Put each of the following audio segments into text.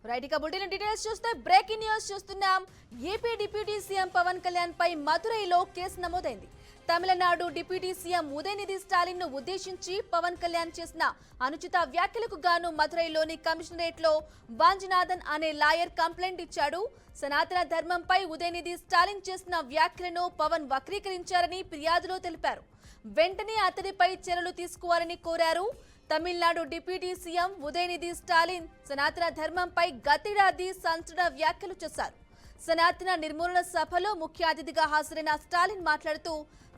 Right ఇక bulletin details చూస్తే breaking news చూస్తున్నాం. AP deputy CM Pawan Kalyan పై మదురైలో కేసు నమోదైంది. తమిళనాడు డిప్యూటీ సీఎం ఉదయనిధి స్టాలిన్ ను ఉద్దేశించి పవన్ కళ్యాణ్ చేసిన అనుచిత వ్యాఖ్యలకు గాను మదురైలోని కమిషనరేట్ లో వాంజినాథన్ అనే లాయర్ కంప్లైంట్ ఇచ్చాడు. సనాతన ధర్మంపై ఉదయనిధి స్టాలిన్ చేసిన వ్యాఖ్యలను పవన్ వక్రీకరించారని ఫిర్యాదులో తెలిపారు. వెంటనే అతడిపై చర్యలు తీసుకోవాలని కోరారు. తమిళనాడు డిప్యూటీ సీఎం ఉదయనిధి స్టాలిన్ సనాతన ధర్మంపై గతిరాది సంచలన వ్యాఖ్యలు చేశారు. సనాతన నిర్మూలన సభలో ముఖ్య అతిథిగా హాజరైన స్టాలిన్ మాట్లాడుతూ,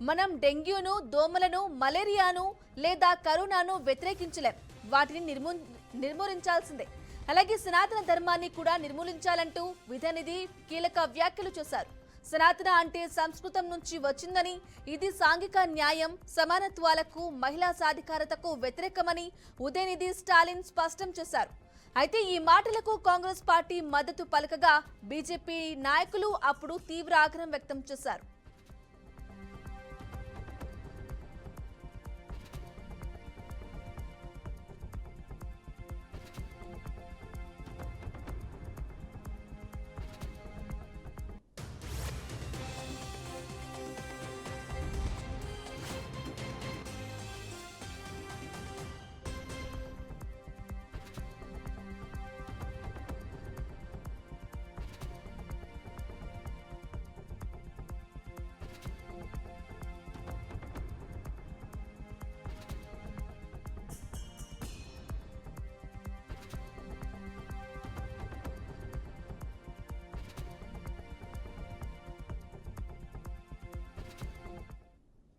మనం డెంగ్యూను, దోమలను, మలేరియాను లేదా కరోనాను వ్యతిరేకించలేం, వాటిని నిర్మూలించాల్సిందే. అలాగే సనాతన ధర్మాన్ని కూడా నిర్మూలించాలంటూ ఉదయనిధి కీలక వ్యాఖ్యలు చేశారు. సనాతన అంటే సంస్కృతం నుంచి వచ్చిందని, ఇది సాంఘిక న్యాయం, సమానత్వాలకు, మహిళా సాధికారతకు వ్యతిరేకమని ఉదయనిధి స్టాలిన్ స్పష్టం చేశారు. అయితే ఈ మాటలకు కాంగ్రెస్ పార్టీ మద్దతు పలకగా బీజేపీ నాయకులు అప్పుడు తీవ్ర ఆగ్రహం వ్యక్తం చేశారు.